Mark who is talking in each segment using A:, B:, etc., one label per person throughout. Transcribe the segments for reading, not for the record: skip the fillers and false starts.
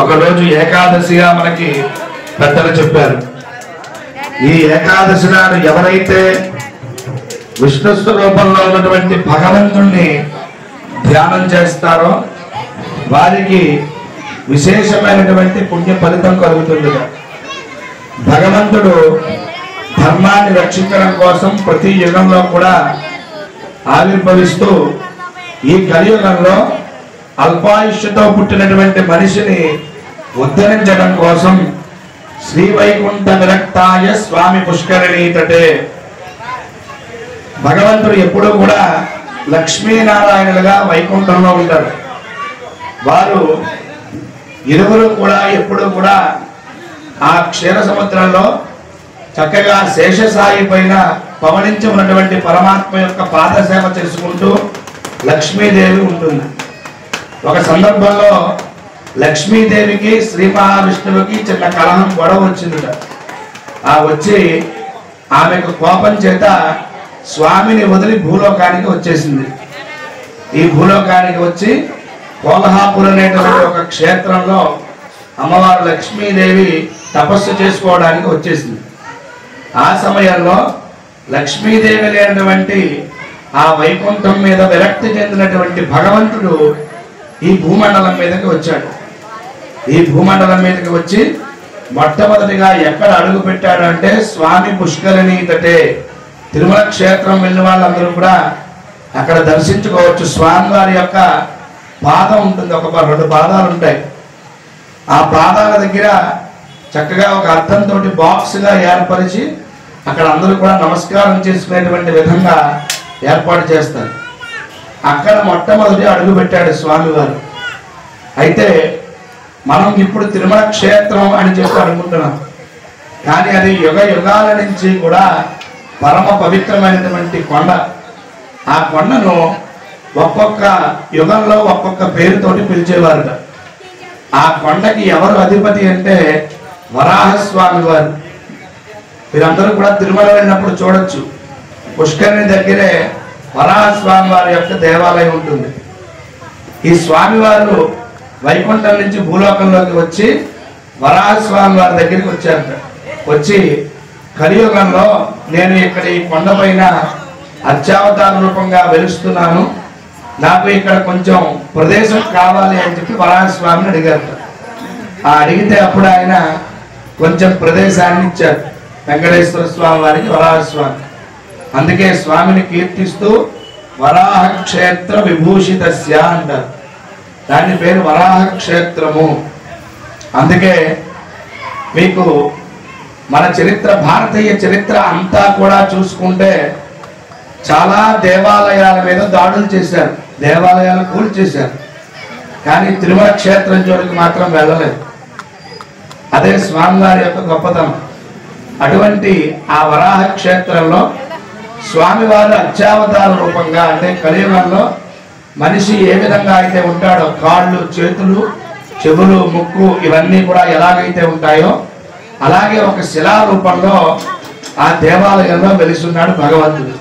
A: ఒక రోజు ఏకాదశిగా మనకి పెద్దలు చెప్పారు. ఈ ఏకాదశి నాడు ఎవరైతే విష్ణు స్వరూపంలో ఉన్నటువంటి భగవంతుణ్ణి ధ్యానం చేస్తారో వారికి విశేషమైనటువంటి పుణ్య ఫలితం కలుగుతుంది. భగవంతుడు ధర్మాన్ని రక్షించడం కోసం ప్రతి యుగంలో కూడా ఆవిర్భవిస్తూ ఈ కలియుగంలో అల్పాయుష్యతో పుట్టినటువంటి మనిషిని ఉద్ధరించడం కోసం శ్రీవైకుంఠ విరక్తాయ స్వామి పుష్కరిణీ తటే భగవంతుడు ఎప్పుడూ కూడా లక్ష్మీనారాయణులుగా వైకుంఠంలో ఉంటారు. వారు ఇరువురు కూడా ఎప్పుడూ కూడా ఆ క్షీర సముద్రంలో చక్కగా శేషసాయి పైన పవనించి ఉన్నటువంటి పరమాత్మ యొక్క పాదసేవ చేసుకుంటూ లక్ష్మీదేవి ఉంటుంది. ఒక సందర్భంలో లక్ష్మీదేవికి శ్రీ మహావిష్ణువుకి చిన్న కలహం గొడవ వచ్చిందిట. ఆ వచ్చి ఆమెకు కోపం చేత స్వామిని వదిలి భూలోకానికి వచ్చేసింది. ఈ భూలోకానికి వచ్చి కోల్హాపూర్ అనేటువంటి ఒక క్షేత్రంలో అమ్మవారు లక్ష్మీదేవి తపస్సు చేసుకోవడానికి వచ్చేసింది. ఆ సమయంలో లక్ష్మీదేవి లేనటువంటి ఆ వైకుంఠం మీద విరక్తి చెందినటువంటి భగవంతుడు ఈ భూమండలం మీదకి వచ్చాడు. ఈ భూమండలం మీదకి వచ్చి మొట్టమొదటిగా ఎక్కడ అడుగు పెట్టాడు అంటే స్వామి పుష్కరిణీ తటే తిరుమల క్షేత్రం వెళ్ళిన వాళ్ళందరూ కూడా అక్కడ దర్శించుకోవచ్చు. స్వామివారి యొక్క పాదం ఉంటుంది, ఒక 2 పాదాలు ఉంటాయి. ఆ పాదాల దగ్గర చక్కగా ఒక అర్థంతో బాక్స్గా ఏర్పరిచి అక్కడ అందరూ కూడా నమస్కారం చేసుకునేటువంటి విధంగా ఏర్పాటు చేస్తారు. అక్కడ మొట్టమొదటి అడుగు పెట్టాడు స్వామివారు. అయితే మనం ఇప్పుడు తిరుమల క్షేత్రం అని చెప్పి అనుకుంటున్నాం, కానీ అది యుగ యుగాల నుంచి కూడా పరమ పవిత్రమైనటువంటి కొండ. ఆ కొండను ఒక్కొక్క యుగంలో ఒక్కొక్క పేరుతోటి పిలిచేవారుట. ఆ కొండకి ఎవరు అధిపతి అంటే వరాహస్వామి వారు. మీరందరూ కూడా తిరుమల వెళ్ళినప్పుడు చూడొచ్చు, పుష్కరిణి దగ్గరే వరాహస్వామి వారి యొక్క దేవాలయం ఉంటుంది. ఈ స్వామివారు వైకుంఠం నుంచి భూలోకంలోకి వచ్చి వరాహస్వామి వారి దగ్గరికి వచ్చారట. వచ్చి కలియుగంలో నేను ఇక్కడ ఈ కొండపైన అర్చావతార రూపంగా వెలుస్తున్నాను, నాకు ఇక్కడ కొంచెం ప్రదేశం కావాలి అని చెప్పి వరాహస్వామిని అడిగారట. ఆ అడిగితే అప్పుడు ఆయన కొంచెం ప్రదేశాన్ని ఇచ్చారు వెంకటేశ్వర స్వామి వారికి, వరాహస్వామి. అందుకే స్వామిని కీర్తిస్తూ వరాహ క్షేత్ర విభూషితస్య అంటారు. దాని పేరు వరాహ క్షేత్రము. అందుకే మీకు మన చరిత్ర, భారతీయ చరిత్ర అంతా కూడా చూసుకుంటే చాలా దేవాలయాల మీద దాడులు చేశారు, దేవాలయాలు కూల్చేశారు, కానీ తిరుమల క్షేత్రం జోలికి మాత్రం వెళ్ళలేదు. అదే స్వామివారి యొక్క గొప్పతనం. అటువంటి ఆ వరాహ క్షేత్రంలో స్వామివారు అర్చావతార రూపంగా, అంటే కలియుగంలో మనిషి ఏ విధంగా అయితే ఉంటాడో, కాళ్ళు, చేతులు, చెవులు, ముక్కు ఇవన్నీ కూడా ఎలాగైతే ఉంటాయో అలాగే ఒక శిలా రూపంలో ఆ దేవాలయంలో వెలిసున్నాడు భగవంతుడు.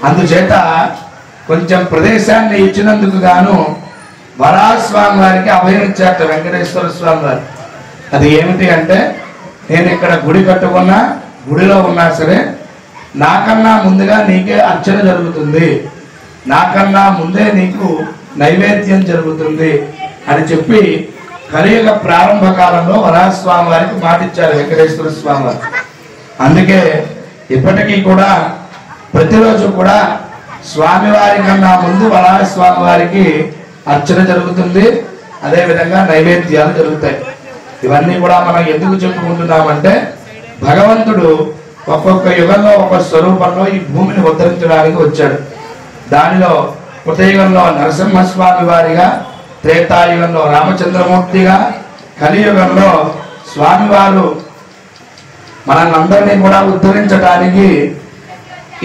A: అందుచేత కొంచెం ప్రదేశాన్ని ఇచ్చినందుకు గాను వరాహస్వామి వారికి అభయం ఇచ్చారట వెంకటేశ్వర స్వామి వారు. అది ఏమిటి అంటే, నేను ఇక్కడ గుడి కట్టుకున్నా, గుడిలో ఉన్నా సరే నాకన్నా ముందుగా నీకే అర్చన జరుగుతుంది, నాకన్నా ముందే నీకు నైవేద్యం జరుగుతుంది అని చెప్పి కలియుగ ప్రారంభ కాలంలో వరాహస్వామి వారికి మాటిచ్చారు వెంకటేశ్వర స్వామి వారు. అందుకే ఇప్పటికీ కూడా ప్రతిరోజు కూడా స్వామివారి కన్నా ముందు వరాహస్వామి వారికి అర్చన జరుగుతుంది, అదేవిధంగా నైవేద్యాలు జరుగుతాయి. ఇవన్నీ కూడా మనం ఎందుకు చెప్పుకుంటున్నామంటే, భగవంతుడు ఒక్కొక్క యుగంలో ఒక్కొక్క స్వరూపంలో ఈ భూమిని ఉద్ధరించడానికి వచ్చాడు. దానిలో కృతయుగంలో నరసింహస్వామి వారిగా, త్రేతాయుగంలో రామచంద్రమూర్తిగా, కలియుగంలో స్వామివారు మనందరినీ కూడా ఉద్ధరించడానికి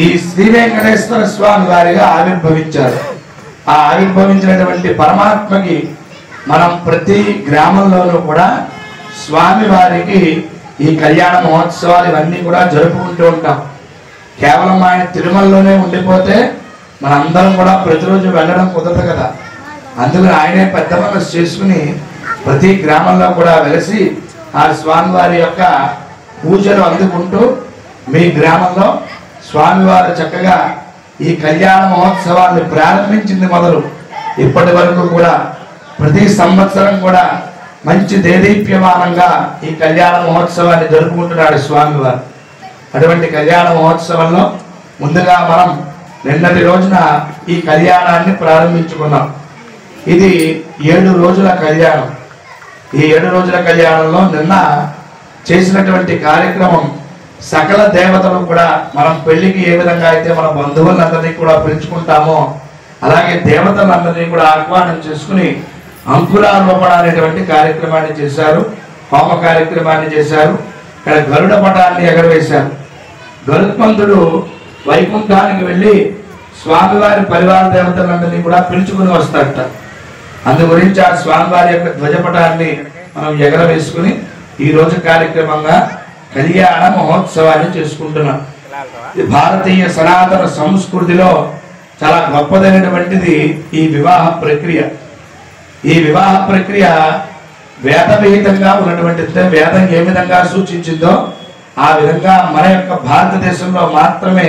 A: ఈ శ్రీ వెంకటేశ్వర స్వామి వారిగా ఆవిర్భవించారు. ఆ ఆవిర్భవించినటువంటి పరమాత్మకి మనం ప్రతి గ్రామంలోనూ కూడా స్వామి వారికి ఈ కళ్యాణ మహోత్సవాలు ఇవన్నీ కూడా జరుపుకుంటూ ఉంటాం. కేవలం ఆయన తిరుమలలోనే ఉండిపోతే మనందరం కూడా ప్రతిరోజు వెళ్ళడం కుదరదు కదా. అందుకని ఆయనే పెద్ద మనసు చేసుకుని ప్రతి గ్రామంలో కూడా వెలిసి ఆ స్వామివారి యొక్క పూజలు అందుకుంటూ మీ గ్రామంలో స్వామివారు చక్కగా ఈ కళ్యాణ మహోత్సవాన్ని ప్రారంభించింది మొదలు ఇప్పటి వరకు కూడా ప్రతి సంవత్సరం కూడా మంచి దేదీప్యమానంగా ఈ కళ్యాణ మహోత్సవాన్ని జరుపుకుంటున్నాడు స్వామివారు. అటువంటి కళ్యాణ మహోత్సవంలో ముందుగా మనం నిన్నటి రోజున ఈ కళ్యాణాన్ని ప్రారంభించుకున్నాం. ఇది 7 రోజుల కళ్యాణం. ఈ 7 రోజుల కళ్యాణంలో నిన్న చేసినటువంటి కార్యక్రమం సకల దేవతలు కూడా మనం పెళ్లికి ఏ విధంగా అయితే మన బంధువులందరినీ కూడా పిలుచుకుంటామో అలాగే దేవతలందరినీ కూడా ఆహ్వానం చేసుకుని అంకురారోపణ అనేటువంటి కార్యక్రమాన్ని చేశారు, హోమ కార్యక్రమాన్ని చేశారు. ఇక్కడ గరుడ పటాన్ని ఎగరవేశారు. గరుత్మంతుడు వైకుంఠానికి వెళ్ళి స్వామివారి పరివార దేవతలందరినీ కూడా పిలుచుకుని వస్తాడట. అందు గురించి ఆ స్వామివారి యొక్క ధ్వజపటాన్ని మనం ఎగరవేసుకుని ఈ రోజు కార్యక్రమంగా కళ్యాణ మహోత్సవాన్ని చేసుకుంటున్నాం. భారతీయ సనాతన సంస్కృతిలో చాలా గొప్పదైనటువంటిది ఈ వివాహ ప్రక్రియ. ఈ వివాహ ప్రక్రియ వేద విహితంగా ఉన్నటువంటిది. వేదం ఏ విధంగా సూచించిందో ఆ విధంగా మన యొక్క భారతదేశంలో మాత్రమే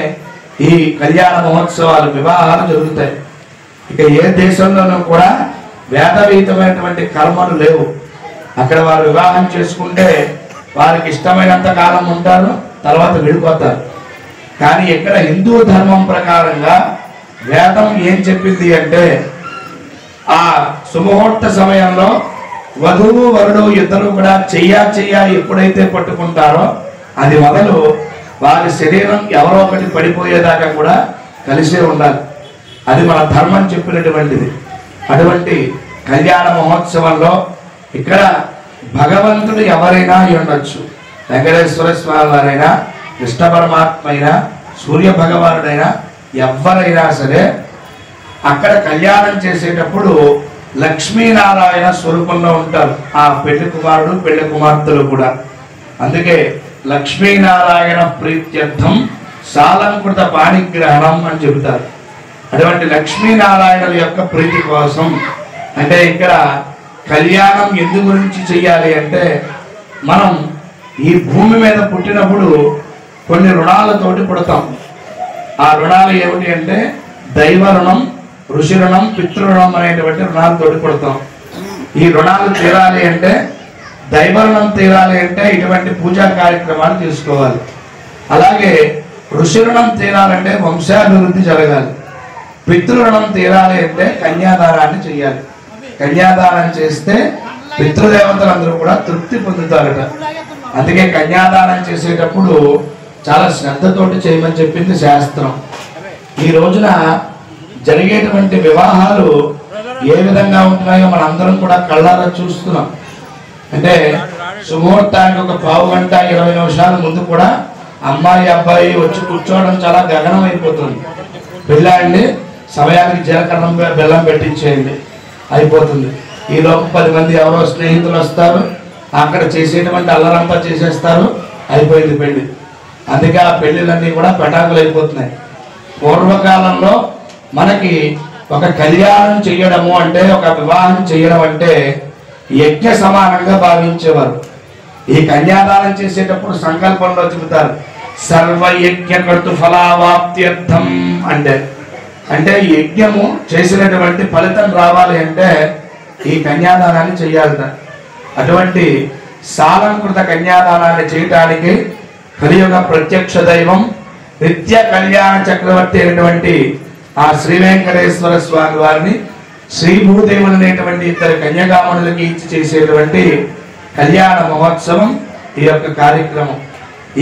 A: ఈ కళ్యాణ మహోత్సవాలు వివాహాలు జరుగుతాయి. ఇక ఏ దేశంలోనూ కూడా వేద విహితమైనటువంటి కర్మలు లేవు. అక్కడ వారు వివాహం చేసుకుంటే వారికి ఇష్టమైనంత కాలం ఉంటారు, తర్వాత విడిపోతారు. కానీ ఇక్కడ హిందూ ధర్మం ప్రకారంగా వేదం ఏం చెప్పింది అంటే, ఆ సుముహూర్త సమయంలో వధువు వరుడు ఇద్దరు కూడా చెయ్య ఎప్పుడైతే పట్టుకుంటారో అది మొదలు వారి శరీరం ఎవరో ఒకటి పడిపోయేదాకా కూడా కలిసే ఉండాలి. అది మన ధర్మం చెప్పినటువంటిది. అటువంటి కళ్యాణ మహోత్సవంలో ఇక్కడ భగవంతుడు ఎవరైనా ఉండొచ్చు. వెంకటేశ్వర స్వామి వారైనా, కృష్ణ పరమాత్మ అయినా, సూర్య భగవానుడైనా, ఎవరైనా సరే అక్కడ కళ్యాణం చేసేటప్పుడు లక్ష్మీనారాయణ స్వరూపంలో ఉంటారు ఆ పెళ్లి కుమారుడు పెళ్లి కుమార్తెలు కూడా. అందుకే లక్ష్మీనారాయణ ప్రీత్యర్థం సాలంకృత పాణిగ్రహణం అని చెబుతారు. అటువంటి లక్ష్మీనారాయణుల యొక్క ప్రీతి కోసం అంటే ఇక్కడ కళ్యాణం ఎందు గురించి చెయ్యాలి అంటే, మనం ఈ భూమి మీద పుట్టినప్పుడు కొన్ని రుణాలతోటి పుడతాం. ఆ రుణాలు ఏమిటి అంటే దైవ రుణం, ఋషి రుణం, పితృరుణం అనేటువంటి రుణాలతోటి పుడతాం. ఈ రుణాలు తీరాలి అంటే, దైవ రుణం తీరాలి అంటే ఇటువంటి పూజా కార్యక్రమాలు తీసుకోవాలి. అలాగే ఋషి రుణం తీరాలంటే వంశాభివృద్ధి జరగాలి. పితృరుణం తీరాలి అంటే కన్యాదానాన్ని చెయ్యాలి. కన్యాదానం చేస్తే పితృదేవతలందరూ కూడా తృప్తి పొందుతారట. అందుకే కన్యాదానం చేసేటప్పుడు చాలా శ్రద్ధతోటి చేయమని చెప్పింది శాస్త్రం. ఈ రోజున జరిగేటువంటి వివాహాలు ఏ విధంగా ఉంటున్నాయో మనందరం కూడా కళ్ళారా చూస్తున్నాం. అంటే సుముహూర్తానికి ఒక పావు గంట 20 నిమిషాల ముందు కూడా అమ్మాయి అబ్బాయి వచ్చి కూర్చోవడం చాలా గగనం అయిపోతుంది. పెళ్ళాండి సమయానికి జీలకర్ర బెల్లం పెట్టించేయండి అయిపోతుంది. ఈ లోపు 10 మంది ఎవరో స్నేహితులు వస్తారు, అక్కడ చేసేటువంటి అల్లరంతా చేసేస్తారు, అయిపోయింది పెళ్లి. అందుకే ఆ పెళ్లిళ్ళన్నీ కూడా పెటాకులు అయిపోతున్నాయి. పూర్వకాలంలో మనకి ఒక కళ్యాణం చేయడము అంటే, ఒక వివాహం చేయడం అంటే యజ్ఞ సమానంగా భావించేవారు. ఈ కన్యాదానం చేసేటప్పుడు సంకల్పంలో చెబుతారు, సర్వయజ్ఞ కర్తు ఫలావాప్త్యర్థం అంటే యజ్ఞము చేసినటువంటి ఫలితం రావాలి అంటే ఈ కన్యాదానాన్ని చెయ్యాలట. అటువంటి సాలంకృత కన్యాదానాన్ని చేయటానికి కలియుగ ప్రత్యక్ష దైవం నిత్య కళ్యాణ చక్రవర్తి అయినటువంటి ఆ శ్రీ వెంకటేశ్వర స్వామి వారిని శ్రీ భూదేవులు అనేటువంటి ఇద్దరు కన్యకామణులకి ఇచ్చి చేసేటువంటి కళ్యాణ మహోత్సవం ఈ యొక్క కార్యక్రమం.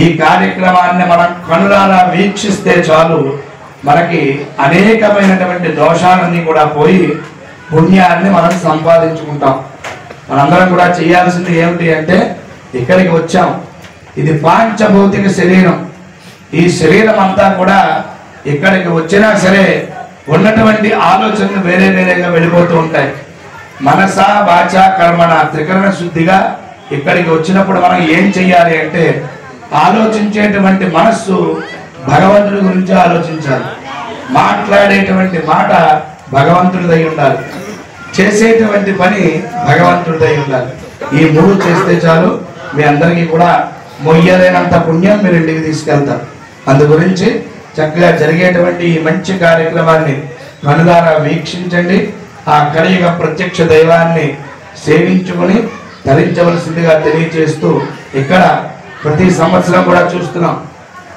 A: ఈ కార్యక్రమాన్ని మనం కనులారా వీక్షిస్తే చాలు, మనకి అనేకమైనటువంటి దోషాలన్నీ కూడా పోయి పుణ్యాన్ని మనం సంపాదించుకుంటాం. మనందరం కూడా చేయాల్సింది ఏమిటి అంటే, ఇక్కడికి వచ్చాం, ఇది పాంచభౌతిక శరీరం. ఈ శరీరం అంతా కూడా ఇక్కడికి వచ్చినా సరే ఉన్నటువంటి ఆలోచనలు వేరే వేరేగా వెళ్ళిపోతూ ఉంటాయి. మనస వాచ కర్మణ త్రికరణ శుద్ధిగా ఇక్కడికి వచ్చినప్పుడు మనం ఏం చెయ్యాలి అంటే, ఆలోచించేటువంటి మనస్సు భగవంతుడి గురించి ఆలోచించాలి, మాట్లాడేటువంటి మాట భగవంతుడిదై ఉండాలి, చేసేటువంటి పని భగవంతుడిదై ఉండాలి. ఈ మూడు చేస్తే చాలు, మీ అందరికీ కూడా మొయ్యలేనంత పుణ్యం మీరు ఇంటికి తీసుకెళ్తారు. అందు గురించి చక్కగా జరిగేటువంటి ఈ మంచి కార్యక్రమాన్ని కనులారా వీక్షించండి. ఆ కలియుగ ప్రత్యక్ష దైవాన్ని సేవించుకుని ధరించవలసిందిగా తెలియజేస్తూ, ఇక్కడ ప్రతి సంవత్సరం కూడా చూస్తున్నాం.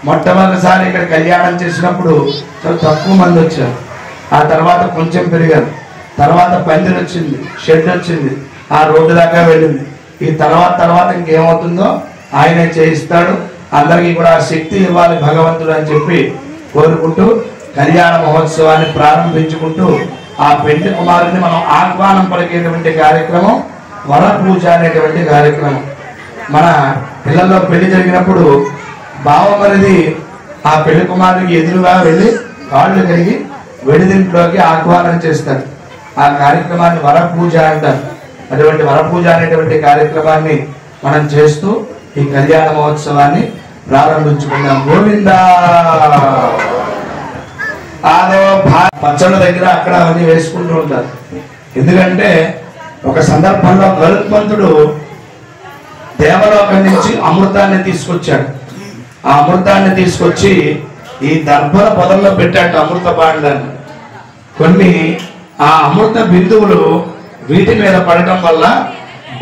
A: మొట్టమొదటిసారి ఇక్కడ కళ్యాణం చేసినప్పుడు చాలా తక్కువ మంది వచ్చారు. ఆ తర్వాత కొంచెం పెరిగారు. తర్వాత పందిరి వచ్చింది, షెడ్ వచ్చింది, ఆ రోడ్డు దాకా వెళ్ళింది. ఈ తర్వాత ఇంకేమవుతుందో ఆయనే చేయిస్తాడు. అందరికీ కూడా శక్తి ఇవ్వాలి భగవంతుడు అని చెప్పి కోరుకుంటూ కళ్యాణ మహోత్సవాన్ని ప్రారంభించుకుంటూ ఆ పెళ్లి కుమారుని మనం ఆహ్వానం పలికేటువంటి కార్యక్రమం వర పూజ అనేటువంటి కార్యక్రమం. మన పిల్లల్లో పెళ్లి జరిగినప్పుడు బావమరిది ఆ పెళ్లి కుమారుడికి ఎదురుగా వెళ్ళి కాళ్ళు కడిగి వెడిదింట్లోకి ఆహ్వానం చేస్తారు. ఆ కార్యక్రమాన్ని వర పూజ అంటారు. అటువంటి వర పూజ అనేటువంటి కార్యక్రమాన్ని మనం చేస్తూ ఈ కళ్యాణ మహోత్సవాన్ని ప్రారంభించుకుందాం. గోవిందా. ఆదో పచ్చళ్ళ దగ్గర అక్కడ అవన్నీ వేసుకుంటూ ఉంటారు. ఎందుకంటే ఒక సందర్భంలో గరుత్మంతుడు దేవలోకం నుంచి అమృతాన్ని తీసుకొచ్చాడు. ఆ అమృతాన్ని తీసుకొచ్చి ఈ దర్భల పొదల్లో పెట్టాడు అమృత పాండాన్ని. కొన్ని ఆ అమృత బిందువులు వీటి మీద పడటం వల్ల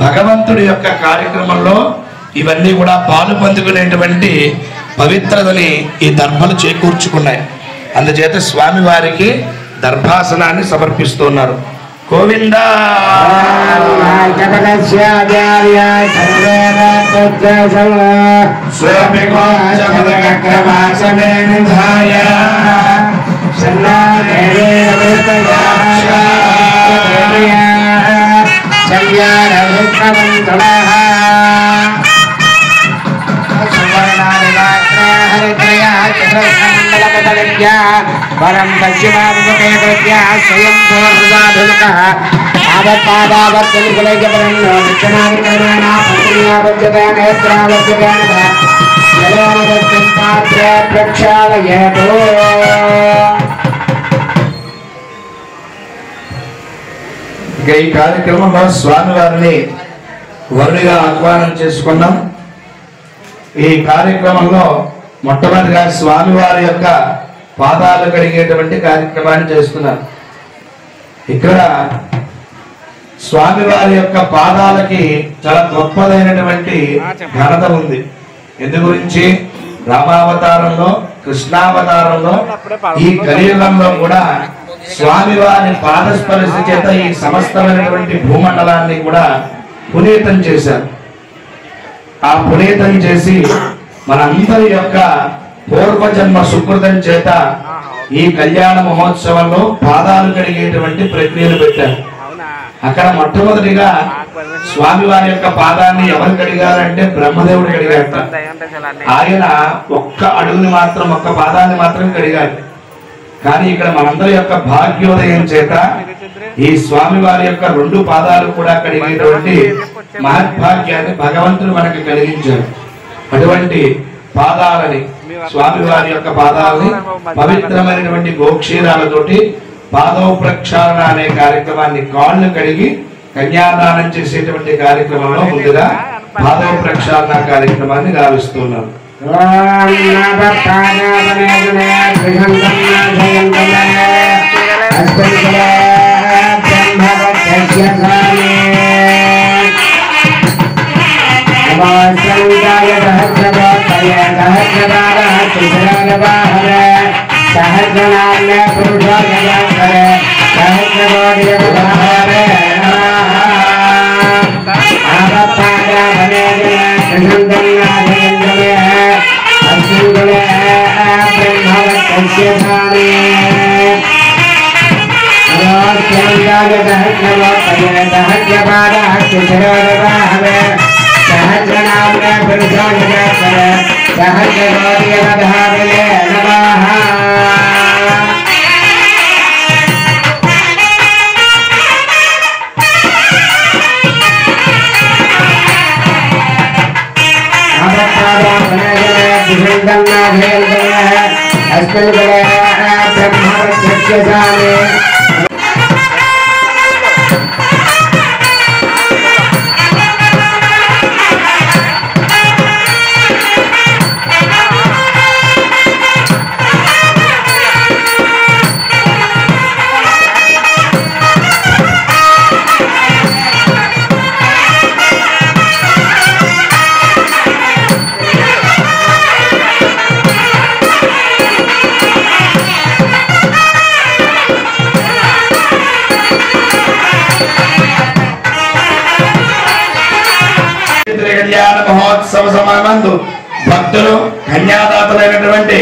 A: భగవంతుడి యొక్క కార్యక్రమంలో ఇవన్నీ కూడా పాలు పందుకునేటువంటి పవిత్రతని ఈ దర్భలు చేకూర్చుకున్నాయి. అందుచేత స్వామి వారికి దర్భాసనాన్ని సమర్పిస్తున్నారు. గోవిందా.
B: परम पश्चिमाभिमुखे कृत्या स्वयं पूर्वाभिमुखः आदत्पादावत्तनिकुलैकपरन्नो दक्षिणाभिकरणेन पत्न्यावज्यते नेत्रावज्यतेन जलेन तस्मिन् पात्रे प्रक्षालयतु.
A: ఈ కార్యక్రమంలో స్వామివారిని వరుడిగా ఆహ్వానం చేసుకున్నాం. ఈ కార్యక్రమంలో మొట్టమొదటిగా స్వామివారి యొక్క పాదాలు కడిగేటువంటి కార్యక్రమాన్ని చేస్తున్నారు. ఇక్కడ స్వామివారి యొక్క పాదాలకి చాలా గొప్పదైనటువంటి ఘనత ఉంది. ఎందు గురించి రామావతారంలో, కృష్ణావతారంలో, ఈ కలియుగంలో కూడా స్వామివారి పాదస్పర్శ చేత ఈ సమస్తమైనటువంటి భూమండలాన్ని కూడా పునీతం చేశారు. ఆ పునీతం చేసి మనందరి యొక్క పూర్వజన్మ సుకృతం చేత ఈ కళ్యాణ మహోత్సవంలో పాదాలు కడిగేటువంటి ప్రక్రియలు పెట్టారు. అక్కడ మొట్టమొదటిగా స్వామివారి యొక్క పాదాన్ని ఎవరు కడిగారంటే బ్రహ్మదేవుడు కడిగారట. ఆయన ఒక్క అడుగుని మాత్రం, ఒక్క పాదాన్ని మాత్రం కడిగారు. కానీ ఇక్కడ మనందరి యొక్క భాగ్యోదయం చేత ఈ స్వామివారి యొక్క రెండు పాదాలు కూడా కడిగేటువంటి మహద్భాగ్యాన్ని భగవంతుడు మనకి కలిగించారు. అటువంటి పాదాలని, స్వామివారి యొక్క పాదాలని పవిత్రమైనటువంటి గోక్షీరాలతోటి పాదవ ప్రక్షాళన అనే కార్యక్రమాన్ని, కాళ్ళు కడిగి కన్యాదానం చేసేటువంటి కార్యక్రమంలో ముందుగా పాదవ ప్రక్షాళన కార్యక్రమాన్ని గావిస్తున్నాం. కళ్యాణ మహోత్సవ సమయమందు భక్తులు, కన్యాదాతలైనటువంటి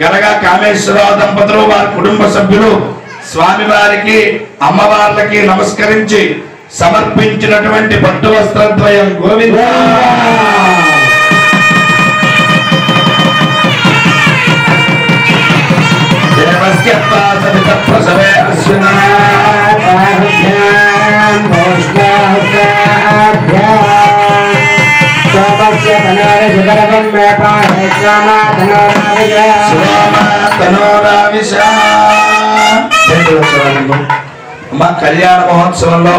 A: గలగా కామేశ్వరరావు దంపతులు, వారి కుటుంబ సభ్యులు స్వామివారికి, అమ్మవార్లకి నమస్కరించి సమర్పించినటువంటి పట్టు వస్త్రద్వయం గోవింద మా కళ్యాణ మహోత్సవంలో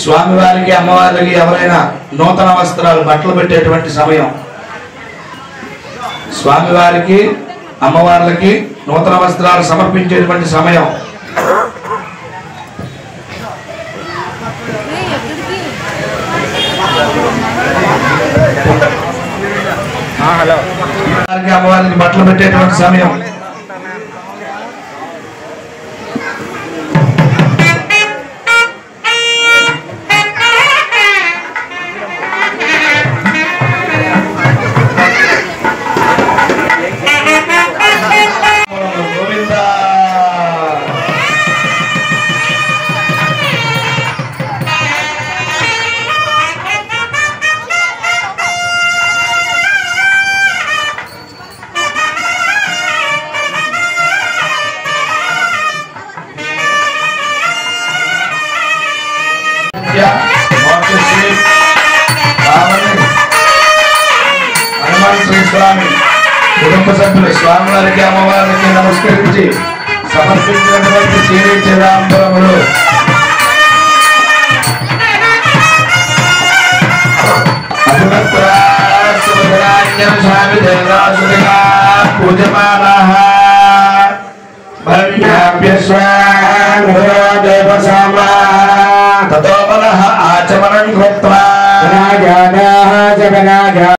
A: స్వామివారికి, అమ్మవారికి ఎవరైనా నూతన వస్త్రాలు, బట్టలు పెట్టేటువంటి సమయం, స్వామివారికి, అమ్మవార్లకి నూతన వస్త్రాలు సమర్పించేటువంటి సమయం. అమ్మవారికి బట్టలు పెట్టేటువంటి సమయం. హనుమాన్ శ్రీ స్వామి కుటుంబ సభ్యులు స్వామివారికి, అమ్మవారికి నమస్కరించి సమర్పించినటువంటి చీరీ చిరాంబరములు పూజమానః తతో మనః ఆచమనం కృత్వా